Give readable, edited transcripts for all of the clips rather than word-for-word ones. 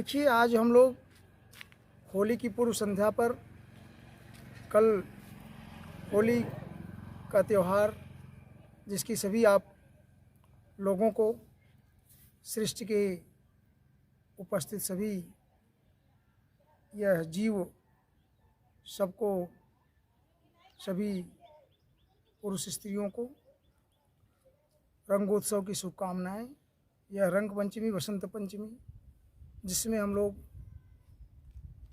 देखिए, आज हम लोग होली की पूर्व संध्या पर, कल होली का त्यौहार जिसकी सभी आप लोगों को, सृष्टि के उपस्थित सभी यह जीव सबको, सभी पुरुष स्त्रियों को रंगोत्सव की शुभकामनाएं। यह रंग पंचमी, बसंत पंचमी, जिसमें हम लोग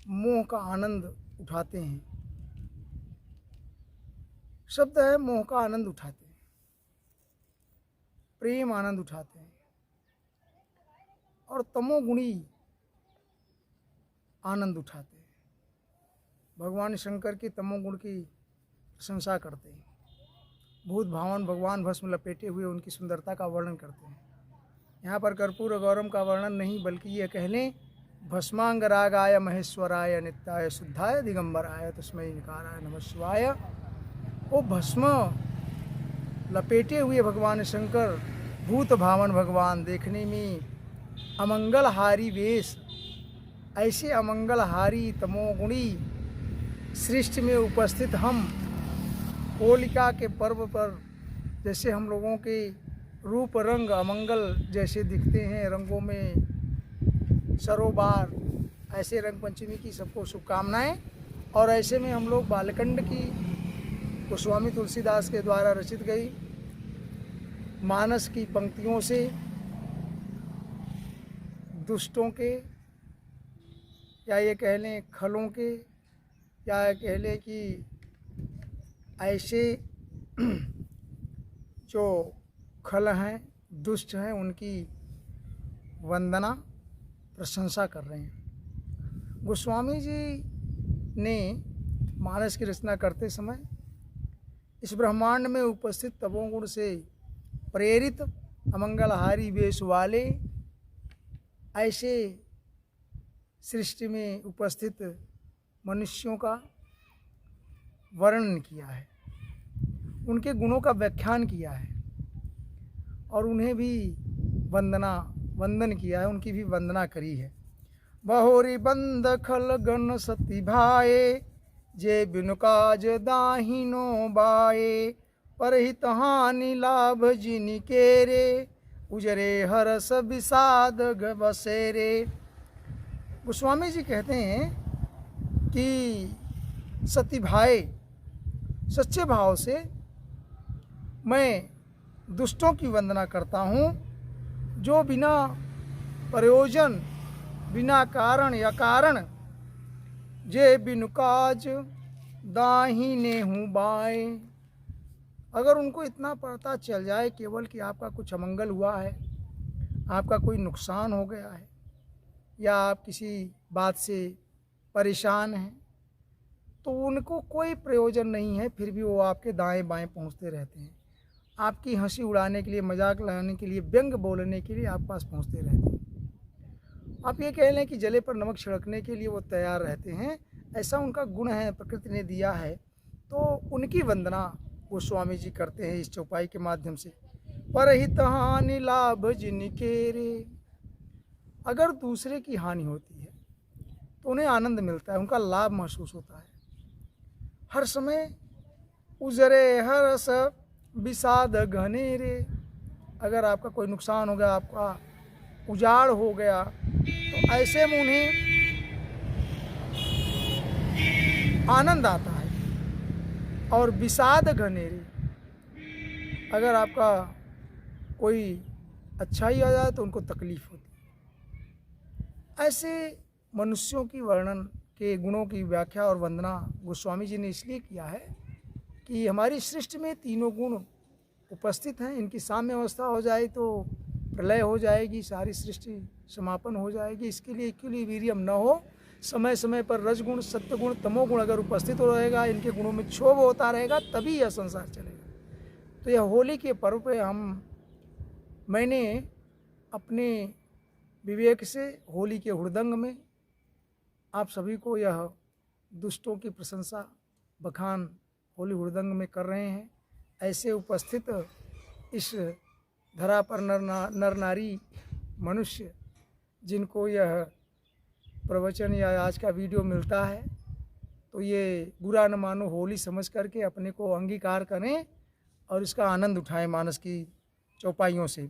मोह का आनंद उठाते हैं। शब्द है मोह का आनंद उठाते हैं, प्रेम आनंद उठाते हैं और तमोगुणी आनंद उठाते हैं। भगवान शंकर के तमोगुण की प्रशंसा करते हैं। भूत भावन भगवान भस्म लपेटे हुए उनकी सुंदरता का वर्णन करते हैं। यहाँ पर कर्पूर गौरम का वर्णन नहीं, बल्कि ये कहने भस्मांग रागाय महेश्वराय नित्याय शुद्धाय दिगंबराय तस्मै निकाराय नमः शिवाय। वो भस्म लपेटे हुए भगवान शंकर, भूत भावन भगवान, देखने में अमंगलहारी वेश, ऐसे अमंगलहारी तमोगुणी सृष्टि में उपस्थित हम होलिका के पर्व पर जैसे हम लोगों के रूप रंग अमंगल जैसे दिखते हैं, रंगों में सरोबार, ऐसे रंग पंचमी की सबको शुभकामनाएं। और ऐसे में हम लोग बालकंड की गोस्वामी तुलसीदास के द्वारा रचित गई मानस की पंक्तियों से दुष्टों के, या ये कह लें खलों के, या कह लें कि ऐसे जो खल हैं, दुष्ट हैं, उनकी वंदना प्रशंसा कर रहे हैं। गोस्वामी जी ने मानस की रचना करते समय इस ब्रह्मांड में उपस्थित तमोगुण से प्रेरित अमंगलहारी वेश वाले ऐसे सृष्टि में उपस्थित मनुष्यों का वर्णन किया है, उनके गुणों का व्याख्यान किया है और उन्हें भी वंदन किया है, उनकी भी वंदना करी है। बहोरी बंद खल गण सती भाए, जे बिनु काज दाहिनो बाए, परहित हानि लाभ जिनि केरे, उजरे हरस विषाद बसेरे। गोस्वामी जी कहते हैं कि सती भाई, सच्चे भाव से मैं दुष्टों की वंदना करता हूँ, जो बिना प्रयोजन, बिना कारण या कारण, जे बिनु काज दाहिने हूँ बाएँ। अगर उनको इतना पता चल जाए केवल कि आपका कुछ अमंगल हुआ है, आपका कोई नुकसान हो गया है, या आप किसी बात से परेशान हैं, तो उनको कोई प्रयोजन नहीं है, फिर भी वो आपके दाएं बाएं पहुंचते रहते हैं। आपकी हंसी उड़ाने के लिए, मजाक लगाने के लिए, व्यंग बोलने के लिए आप पास पहुंचते रहते हैं। आप ये कह लें कि जले पर नमक छिड़कने के लिए वो तैयार रहते हैं। ऐसा उनका गुण है, प्रकृति ने दिया है। तो उनकी वंदना गोस्वामी जी करते हैं इस चौपाई के माध्यम से। परहित हानि लाभ जिनके रे, अगर दूसरे की हानि होती है तो उन्हें आनंद मिलता है, उनका लाभ महसूस होता है। हर समय उजरे हरस विषाद घनेरे, अगर आपका कोई नुकसान हो गया, आपका उजाड़ हो गया, तो ऐसे में उन्हें आनंद आता है। और विषाद घनेरे, अगर आपका कोई अच्छाई आ जाए तो उनको तकलीफ होती है। ऐसे मनुष्यों की वर्णन के गुणों की व्याख्या और वंदना गोस्वामी जी ने इसलिए किया है कि हमारी सृष्टि में तीनों गुण उपस्थित हैं। इनकी साम्य अवस्था हो जाए तो प्रलय हो जाएगी, सारी सृष्टि समापन हो जाएगी। इसके लिए इक्विलिब्रियम न हो, समय समय पर रजगुण, सत्वगुण, तमोगुण अगर उपस्थित हो रहेगा, इनके गुणों में क्षोभ होता रहेगा, तभी यह संसार चलेगा। तो यह होली के पर्व पे मैंने अपने विवेक से होली के हुड़दंग में आप सभी को यह दुष्टों की प्रशंसा, बखान होली हुड़दंग में कर रहे हैं। ऐसे उपस्थित इस धरा पर नर नारी मनुष्य जिनको यह प्रवचन या आज का वीडियो मिलता है तो ये बुरा न मानो, होली समझ करके अपने को अंगीकार करें और इसका आनंद उठाएं मानस की चौपाइयों से।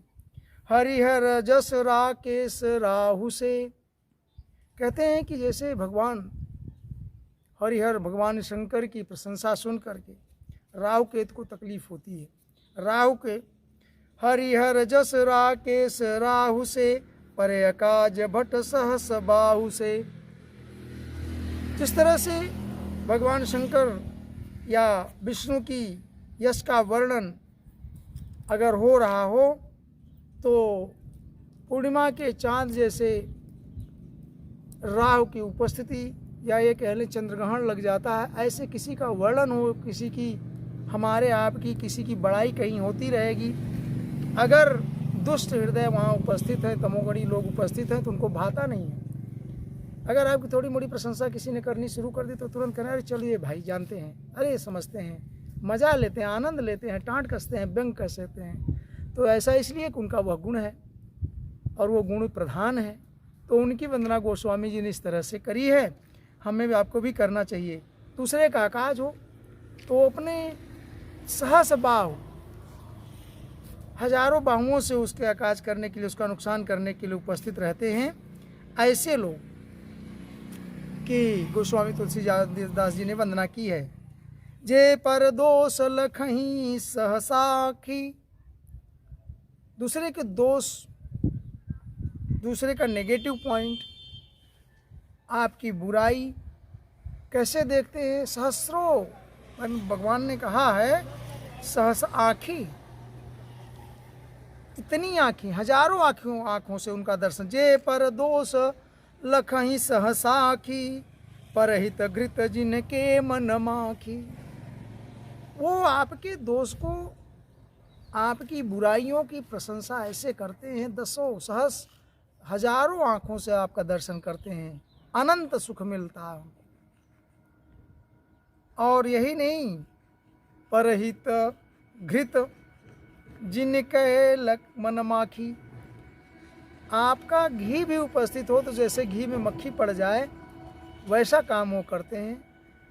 हरिहर जस राकेश राहु से, कहते हैं कि जैसे भगवान हरिहर भगवान शंकर की प्रशंसा सुन करके राहु केतु को तकलीफ होती है। राहु के हरिहर जस राकेश राहु से, परे काज भट सहस बाहु से। जिस तरह से भगवान शंकर या विष्णु की यश का वर्णन अगर हो रहा हो तो पूर्णिमा के चांद जैसे राहु की उपस्थिति या ये कह लें चंद्रग्रहण लग जाता है, ऐसे किसी का वर्णन हो, किसी की हमारे आपकी किसी की बड़ाई कहीं होती रहेगी। अगर दुष्ट हृदय वहाँ उपस्थित है, तमोगुणी लोग उपस्थित हैं तो उनको भाता नहीं है। अगर आपकी थोड़ी मोड़ी प्रशंसा किसी ने करनी शुरू कर दी तो तुरंत कहना अरे चलिए भाई जानते हैं, अरे समझते हैं, मज़ा लेते हैं, आनंद लेते हैं, टाँट कसते हैं, व्यंग कस देते हैं। तो ऐसा इसलिए कि उनका वह गुण है और वो गुण प्रधान है। तो उनकी वंदना गोस्वामी जी ने इस तरह से करी है, हमें भी आपको भी करना चाहिए। दूसरे का काज हो तो अपने सहस बाहु, हजारों बाहुओं से उसके आकाज करने के लिए, उसका नुकसान करने के लिए उपस्थित रहते हैं। ऐसे लोग कि गोस्वामी तुलसीदास जी ने वंदना की है। जे पर दोष लखहीं सहसाखी, दूसरे के दोष, दूसरे का नेगेटिव पॉइंट, आपकी बुराई कैसे देखते हैं। सहस्रों, भगवान ने कहा है सहस आँखी, इतनी आँखें, हजारों आँखों से उनका दर्शन। जे पर दोष लखहीं सहसाखी, परहित घृत जिनके मन माखी। वो आपके दोष को, आपकी बुराइयों की प्रशंसा ऐसे करते हैं, दसों सहस हजारों आँखों से आपका दर्शन करते हैं, अनंत सुख मिलता है। और यही नहीं, परहित घृत जिनके लक मन माखी, आपका घी भी उपस्थित हो तो जैसे घी में मक्खी पड़ जाए वैसा काम वो करते हैं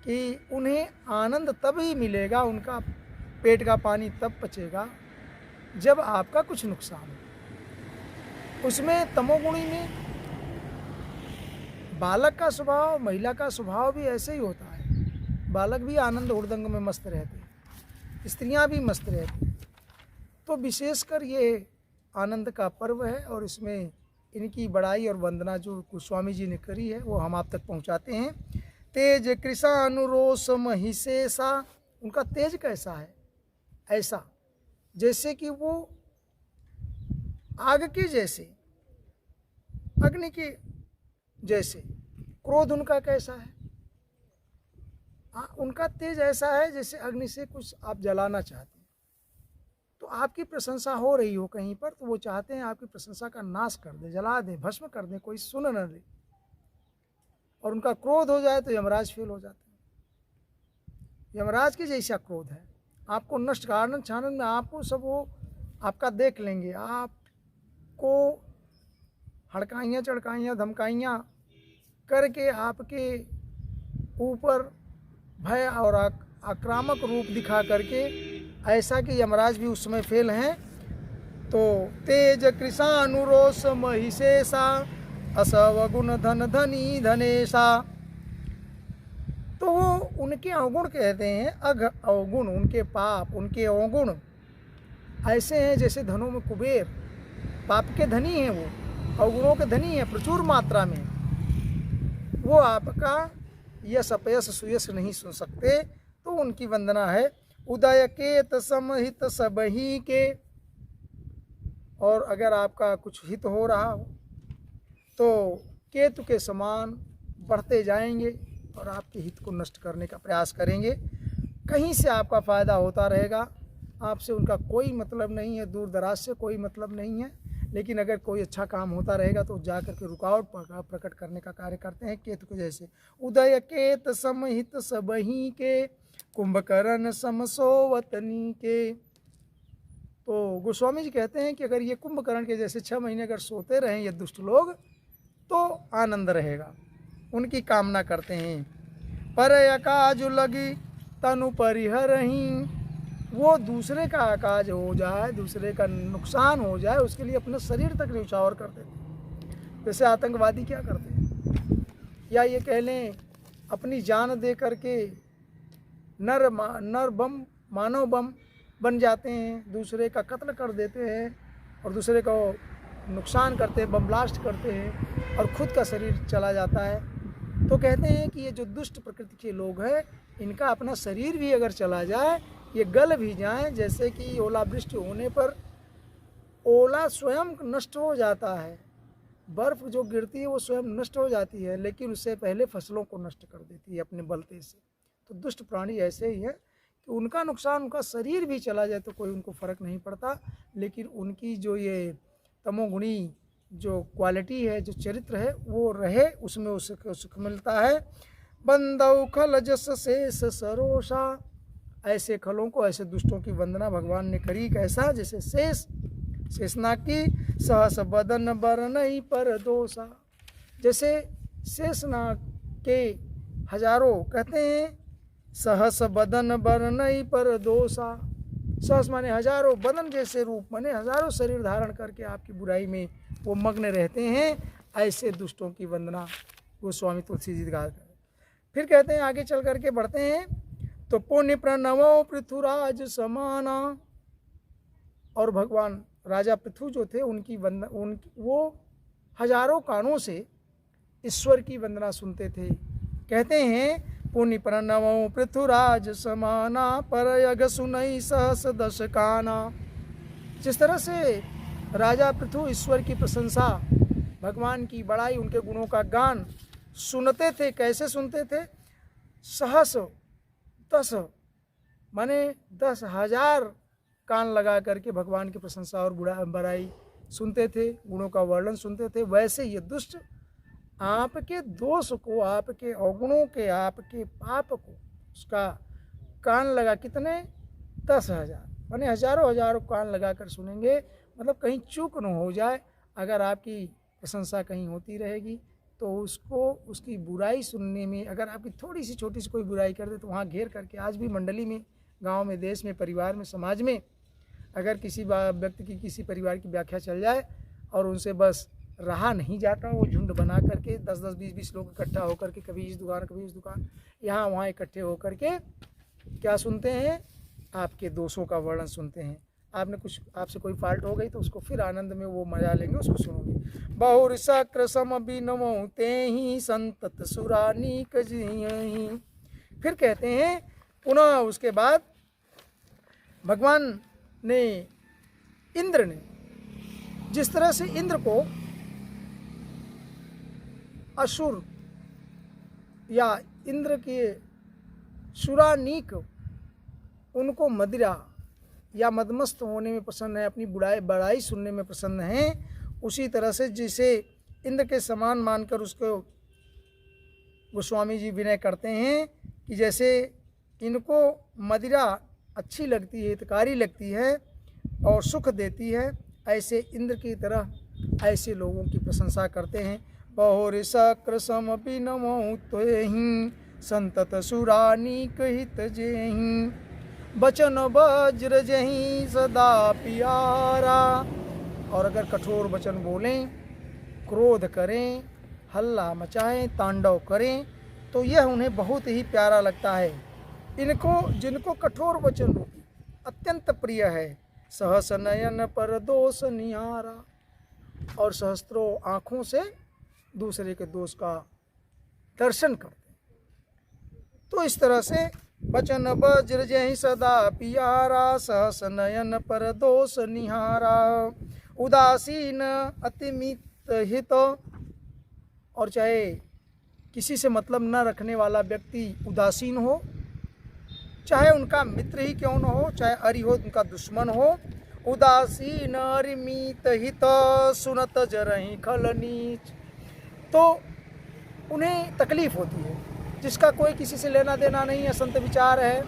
कि उन्हें आनंद तब ही मिलेगा, उनका पेट का पानी तब पचेगा जब आपका कुछ नुकसान हो। उसमें तमोगुणी में बालक का स्वभाव, महिला का स्वभाव भी ऐसे ही होता है। बालक भी आनंद हुड़दंग में मस्त रहते, स्त्रियां भी मस्त रहती। तो विशेषकर ये आनंद का पर्व है और इसमें इनकी बड़ाई और वंदना जो गोस्वामी जी ने करी है वो हम आप तक पहुंचाते हैं। तेज कृषानुरोष महिषेषा, उनका तेज कैसा है, ऐसा जैसे कि वो आग के जैसे, अग्नि के जैसे। क्रोध उनका कैसा है, उनका तेज ऐसा है जैसे अग्नि से कुछ आप जलाना चाहते हैं। तो आपकी प्रशंसा हो रही हो कहीं पर तो वो चाहते हैं आपकी प्रशंसा का नाश कर दे, जला दे, भस्म कर दे, कोई सुन न ले। और उनका क्रोध हो जाए तो यमराज फेल हो जाते हैं। यमराज के जैसा क्रोध है, आपको नष्ट का आनंद छानन में आपको सब वो आपका देख लेंगे, आपको हड़काइयाँ चड़काइयाँ धमकाइयाँ करके आपके ऊपर भय और आक्रामक रूप दिखा करके, ऐसा कि यमराज भी उस समय फेल हैं। तो तेज कृषानुरोष महिषेषा, असवगुण धन धनी धनेशा। तो वो उनके अवगुण कहते हैं, अघ अवगुण, उनके पाप, उनके अवगुण ऐसे हैं जैसे धनों में कुबेर, पाप के धनी हैं वो, अवगुणों के धनी हैं प्रचुर मात्रा में। वो आपका यश अपयश सुयश नहीं सुन सकते। तो उनकी वंदना है। उदय केत समहित सबही के, और अगर आपका कुछ हित हो रहा हो तो केतु के समान बढ़ते जाएंगे और आपके हित को नष्ट करने का प्रयास करेंगे। कहीं से आपका फ़ायदा होता रहेगा, आपसे उनका कोई मतलब नहीं है, दूर दराज से कोई मतलब नहीं है। लेकिन अगर कोई अच्छा काम होता रहेगा तो जा कर के रुकावट प्रकट करने का कार्य करते हैं, केतु के जैसे। उदय केत समहित सबही के, कुंभकर्ण समसोवतनी के। तो गोस्वामी जी कहते हैं कि अगर ये कुंभकर्ण के जैसे 6 महीने अगर सोते रहें ये दुष्ट लोग तो आनंद रहेगा। उनकी कामना करते हैं। पर अकाज लगी तनु परिहरहीं, वो दूसरे का अकाज हो जाए, दूसरे का नुकसान हो जाए, उसके लिए अपने शरीर तक न्यौछावर कर देते हैं। जैसे आतंकवादी क्या करते हैं, या ये कह लें अपनी जान दे करके नर बम मानव बम बन जाते हैं, दूसरे का कत्ल कर देते हैं और दूसरे को नुकसान करते हैं, बम ब्लास्ट करते हैं और ख़ुद का शरीर चला जाता है। तो कहते हैं कि ये जो दुष्ट प्रकृति के लोग हैं, इनका अपना शरीर भी अगर चला जाए, ये गल भी जाएं, जैसे कि ओलावृष्टि होने पर ओला स्वयं नष्ट हो जाता है, बर्फ़ जो गिरती है वो स्वयं नष्ट हो जाती है, लेकिन उससे पहले फसलों को नष्ट कर देती है अपने बलते से। तो दुष्ट प्राणी ऐसे ही है कि उनका नुकसान, उनका शरीर भी चला जाए तो कोई उनको फ़र्क नहीं पड़ता, लेकिन उनकी जो ये तमोगुणी जो क्वालिटी है, जो चरित्र है, वो रहे, उसमें उसको सुख मिलता है। बंदौ खल जस शेष सरोषा, ऐसे खलों को, ऐसे दुष्टों की वंदना भगवान ने करी। कैसा? जैसे शेषनाग की सहस बदन बरनई पर दोषा, जैसे शेषनाग के हजारों, कहते हैं सहस बदन बरनई पर दोषा, सहस माने हजारों, बदन जैसे रूप माने हजारों शरीर धारण करके आपकी बुराई में वो मग्न रहते हैं। ऐसे दुष्टों की वंदना गोस्वामी तुलसी जी का। फिर कहते हैं, आगे चल करके बढ़ते हैं, तो पुण्य प्रणवो पृथुराज समाना, और भगवान राजा पृथु जो थे उनकी वंदना, वो हजारों कानों से ईश्वर की वंदना सुनते थे। कहते हैं, पुण्य प्रणवो पृथुराज समाना, पर यग सुनई सहस दश काना। जिस तरह से राजा पृथु ईश्वर की प्रशंसा, भगवान की बड़ाई, उनके गुणों का गान सुनते थे। कैसे सुनते थे? सहस, 10 माने 10,000 कान लगा करके भगवान की प्रशंसा और बड़ाई सुनते थे, गुणों का वर्णन सुनते थे। वैसे ये दुष्ट आपके दोष को, आपके अवगुणों के, आपके पाप को, उसका कान लगा, कितने? 10,000 माने हजारों कान लगा कर सुनेंगे। मतलब कहीं चूक न हो जाए, अगर आपकी प्रशंसा कहीं होती रहेगी तो उसको, उसकी बुराई सुनने में, अगर आपकी थोड़ी सी छोटी सी कोई बुराई कर दे तो वहाँ घेर करके, आज भी मंडली में, गांव में, देश में, परिवार में, समाज में, अगर किसी व्यक्ति की, किसी परिवार की व्याख्या चल जाए और उनसे बस रहा नहीं जाता, वो झुंड बना करके 10-10, 20-20 लोग इकट्ठा होकर के, कभी इस दुकान कभी उस दुकान, यहाँ वहाँ इकट्ठे होकर के क्या सुनते हैं? आपके दोषों का वर्णन सुनते हैं। आपने कुछ, आपसे कोई फाल्ट हो गई तो उसको फिर आनंद में वो मजा लेंगे, उसको सुनोगे। बहुर शक्र सम बिनमो ते ही संतत सुरानीक जिहि। फिर कहते हैं पुनः, उसके बाद भगवान ने, इंद्र ने, जिस तरह से इंद्र को असुर या इंद्र के सुरानीक, उनको मदिरा या मदमस्त होने में पसंद है, अपनी बड़ाई सुनने में पसंद हैं, उसी तरह से जिसे इंद्र के समान मानकर उसको गोस्वामी जी विनय करते हैं कि जैसे इनको मदिरा अच्छी लगती है, हितकारी लगती है और सुख देती है, ऐसे इंद्र की तरह ऐसे लोगों की प्रशंसा करते हैं। बहुर शक्र सम बिनमो त्वेहि संतत सुरानीक हित जेहि, बचन वज्र जहीं सदा प्यारा। और अगर कठोर वचन बोलें, क्रोध करें, हल्ला मचाएं, तांडव करें, तो यह उन्हें बहुत ही प्यारा लगता है। इनको, जिनको कठोर वचन रूपी अत्यंत प्रिय है। सहस नयन पर दोष निहारा, और सहस्त्रों आँखों से दूसरे के दोष का दर्शन करते हैं। तो इस तरह से बचन वज्र जहि सदा पियारा, सहस नयन पर दोष निहारा, उदासीन अतिमित हित। और चाहे किसी से मतलब न रखने वाला व्यक्ति उदासीन हो, चाहे उनका मित्र ही क्यों न हो, चाहे अरि हो, उनका दुश्मन हो, उदासीन अरिमित हित सुनत जरहि खल नीच, तो उन्हें तकलीफ होती है। जिसका कोई किसी से लेना देना नहीं है, संत विचार है,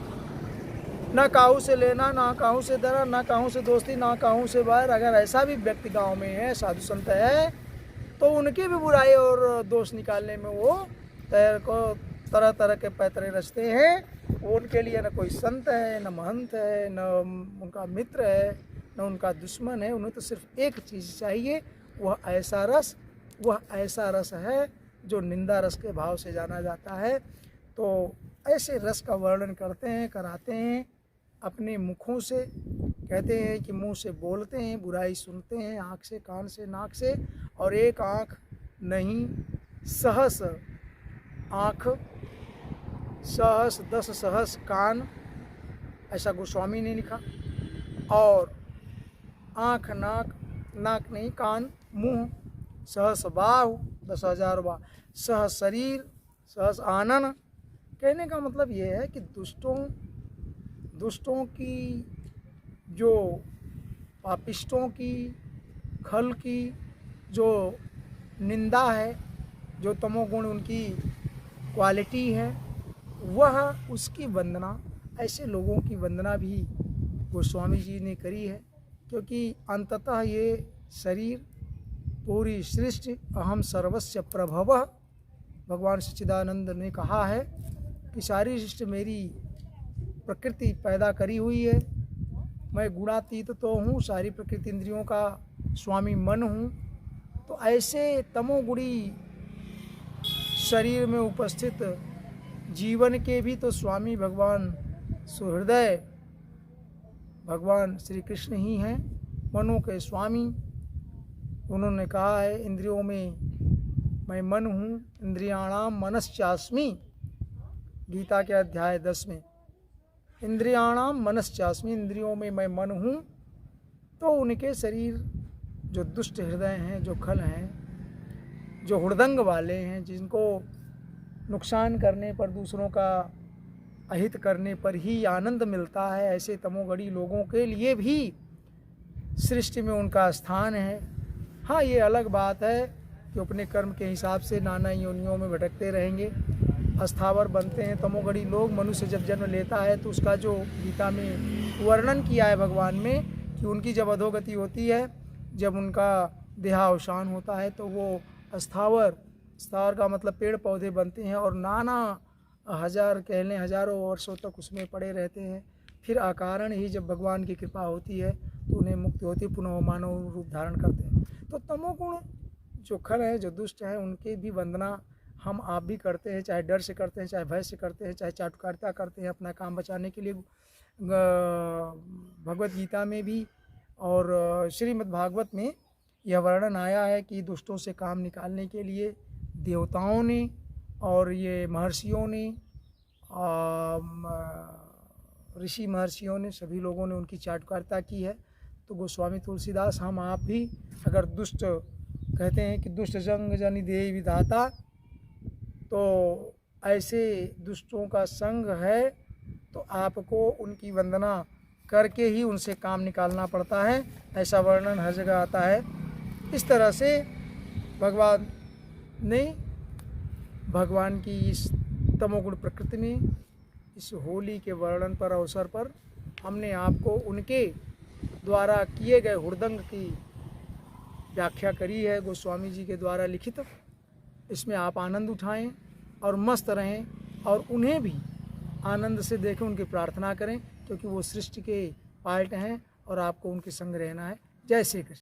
ना काहू से लेना, ना काहू से देना, ना काहू से दोस्ती, ना काहू से बैर, अगर ऐसा भी व्यक्ति गांव में है, साधु संत है, तो उनकी भी बुराई और दोष निकालने में वो तरह तरह के पैतरे रचते हैं, वो उनके लिए न कोई संत है, न महंत है, न उनका मित्र है, न उनका दुश्मन है। उन्हें तो सिर्फ एक चीज़ चाहिए, वह ऐसा रस है जो निंदा रस के भाव से जाना जाता है। तो ऐसे रस का वर्णन कराते हैं अपने मुखों से। कहते हैं कि मुंह से बोलते हैं, बुराई सुनते हैं, आँख से, कान से, नाक से, और एक आँख नहीं, सहस आँख, सहस 10 सहस कान, ऐसा गोस्वामी ने लिखा। और आँख, नाक नहीं, कान, मुंह, सहस बाहु 10,000 बार, सहस शरीर, सहस आनन। कहने का मतलब ये है कि दुष्टों की, जो पापिष्टों की, खल की जो निंदा है, जो तमोगुण उनकी क्वालिटी है, वह उसकी वंदना, ऐसे लोगों की वंदना भी गोस्वामी जी ने करी है। क्योंकि अंततः ये शरीर, पूरी सृष्टि अहम सर्वस्य प्रभवः, भगवान सच्चिदानंद ने कहा है कि सारी सृष्टि मेरी प्रकृति पैदा करी हुई है। मैं गुणातीत तो हूँ, सारी प्रकृति इंद्रियों का स्वामी मन हूँ। तो ऐसे तमोगुणी शरीर में उपस्थित जीवन के भी तो स्वामी भगवान सुहृदय भगवान श्री कृष्ण ही हैं, मनों के स्वामी। उन्होंने कहा है, इंद्रियों में मैं मन हूँ, इंद्रियाणाम मनश्चास्मि, गीता के अध्याय 10 में, इंद्रियाणाम मनश्चास्मि, इंद्रियों में मैं मन हूँ। तो उनके शरीर जो दुष्ट हृदय हैं, जो खल हैं, जो हुड़दंग वाले हैं, जिनको नुकसान करने पर, दूसरों का अहित करने पर ही आनंद मिलता है, ऐसे तमोगढ़ी लोगों के लिए भी सृष्टि में उनका स्थान है। हाँ, ये अलग बात है कि अपने कर्म के हिसाब से नाना योनियों में भटकते रहेंगे, अस्थावर बनते हैं तमोगढ़ी लोग। मनुष्य जब जन्म लेता है तो उसका जो गीता में वर्णन किया है भगवान में, कि उनकी जब अधोगति होती है, जब उनका देहावसान होता है, तो वो स्थावर का मतलब पेड़ पौधे बनते हैं और नाना हज़ारों वर्षों तक उसमें पड़े रहते हैं। फिर अकारण ही जब भगवान की कृपा होती है तो उन्हें मुक्ति होती है, पुनः मानव रूप धारण करते हैं। तो तमोगुण जो खल हैं, जो दुष्ट हैं, उनकी भी वंदना हम आप भी करते हैं, चाहे डर से करते हैं, चाहे भय से करते हैं, चाहे चाटुकारिता करते हैं अपना काम बचाने के लिए। भगवत गीता में भी और श्रीमद् भागवत में यह वर्णन आया है कि दुष्टों से काम निकालने के लिए देवताओं ने और ये महर्षियों ने, ऋषि महर्षियों ने, सभी लोगों ने उनकी चाटुकारिता की है। तो गोस्वामी तुलसीदास, हम आप भी अगर दुष्ट, कहते हैं कि दुष्ट जंग जनि देहि विधाता, तो ऐसे दुष्टों का संग है तो आपको उनकी वंदना करके ही उनसे काम निकालना पड़ता है। ऐसा वर्णन हर जगह आता है। इस तरह से भगवान ने, भगवान की इस तमोगुण प्रकृति में, इस होली के वर्णन पर, अवसर पर हमने आपको उनके द्वारा किए गए हुड़दंग की व्याख्या करी है, गोस्वामी जी के द्वारा लिखित। इसमें आप आनंद उठाएं और मस्त रहें, और उन्हें भी आनंद से देखें, उनकी प्रार्थना करें, क्योंकि वो सृष्टि के पार्ट हैं और आपको उनके संग रहना है। जय श्री कृष्ण।